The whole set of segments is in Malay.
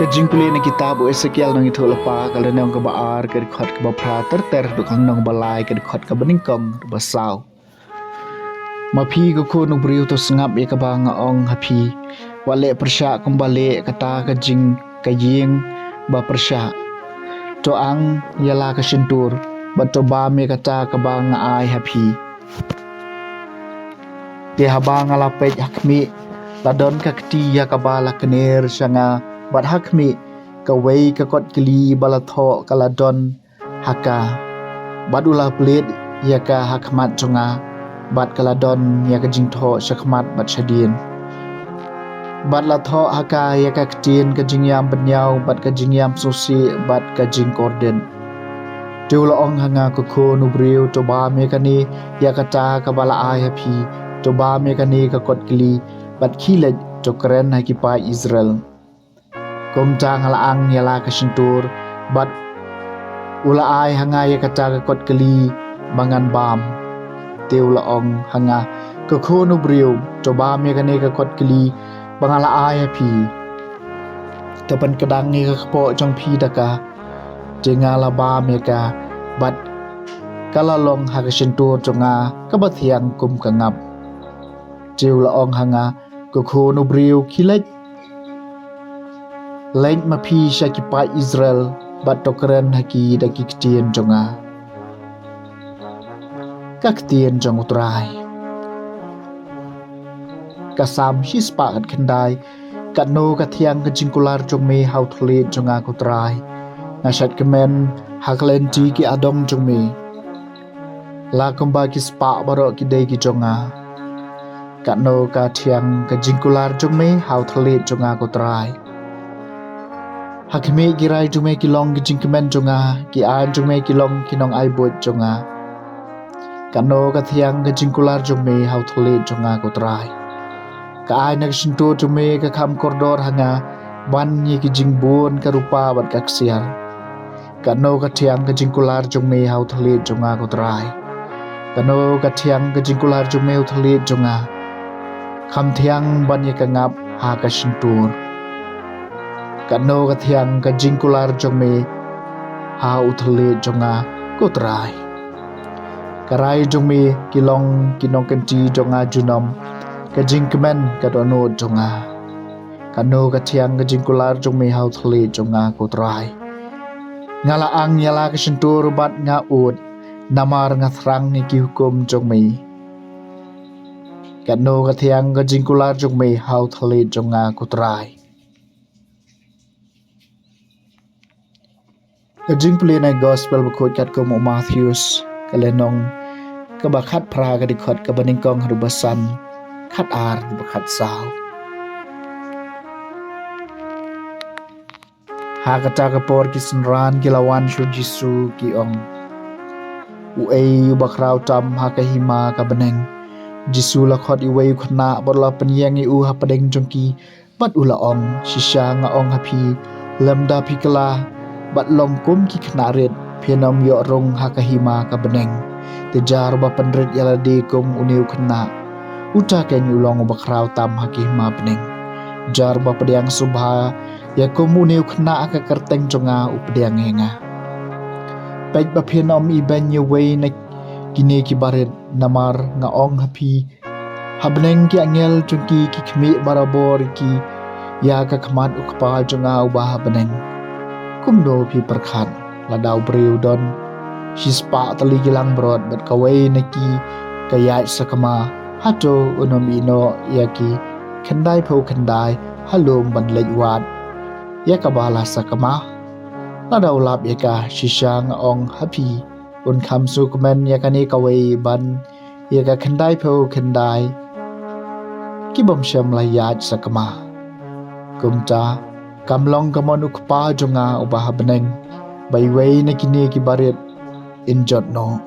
Kajing puli na kitab o Ezekiel nang ito lapa kalau nang kebaar ke dekat kebapra terter dukang nang balai ke dekat kebeningkong basau. Mapi ko ko no beriu to sengap ya kabang ong hapi. Wale persya kembali kata kajing kajing ba persya. To ang yala ka sentur ba to ba me kata kabang ai hapi. Ke habang alapet hakmi ladon ka kti ya kabala kener sanga bat hakmi kawai ka kot kili balatho kaladon haka badula plet ya ka hakmat jonga bat kaladon ya ka jingtho sakmat bat shadin bat latho haka ya ka ktin ka jingyam benyau bat ka jingyam susi bat ka jing korden tula ong hanga ko ko nubriu to ba me kani ya kata kabala ai hapi to ba me kani ka kot kili bat khilet to kren hakipa Israel kum tang halaang yala kasentur bat ula ai hanga ya kata ka kot keli bangan bam teula ong hanga ka khonu briu to ba me kane ka kot keli bangala ai pi tapan kadang ni ka po jong pi daka jengala ba me ka bat kala long ha kasentur jonga ka bathiang kum ka ngap teula ong hanga ka khonu briu khilet Lain mapi syakipa Israel bat tokeren haki daki ketien jonga. Kaketien jong utrai. Kasam hispa kat kendai kat no katiang kejingkular jong me hau thole jonga kutrai. Nasat kemen haklen ti ki adong jong me. La kumba ki spa barok ki dei ki jonga. Kat no katiang kejingkular jong me hau thole jonga kutrai. Hakme girai jume kilong gijing kemen jonga ki an jume kilong kinong ai bot jonga kano kathiang gijing kular jume hau thole jonga ko trai ka ai nak sinto jume ka kham kordor hanga ban ni gijing bon ka rupa bat kaksial kano kathiang gijing kular jume hau thole jonga ko trai kano kathiang gijing kular jume hau thole jonga kham thiang ban ye ka ngap ha ka sintur kano kathiang ka jingkular jome ha uthale jonga kutrai karai jome kilong kinong kenti jonga junom ka jingkemen ka dono jonga kano kathiang ka jingkular jome ha uthale jonga kutrai ngala ang yala ka sentur bat nga ut namar nga thrang ni ki hukum jome kano kathiang ka jingkular jome ha uthale jonga kutrai Kajing puli na gospel bakot kat ko mo Matthews kalenong kabakat pra ka dikot kabaningkong harubasan kat ar bakat sao. Hakata kapor kisenran kilawan shu jisu ki ong. Uay bakraw tam hakahima kabaneng. Jisu lakot iway khna borla penyang iu hapadeng jongki bat ula ong shisha nga ong hapi lemda pikala bat long kum ki knaret phenom yo rong hakahima ka beneng tejar ba pandret yala de kum uniu khna uta ken ulong bakraw tam hakihima beneng jar ba pediang subha ya kum uniu khna ka kerteng jonga upediang henga pej ba phenom i ben ye wei na kini ki baret namar nga ong hapi habneng ki angel chungki ki khmi barabor ki ya ka khmat ukpal jonga ubah beneng kumdo pi perkhat ladau breu don shispa tali gilang brod bat kawai neki kayat sakama hato unomino yaki kendai pau kendai halum ban lejwat yakabala sakama ladau lap yaka shishang ong happy un kham su komen yakani kawai ban yaka kendai pau kendai kibom syam layat sakama kumta kamlong kamon ukpa jonga ubah beneng baiwei na kini ki barit injot no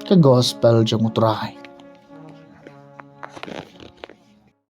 ka gospel jong utrai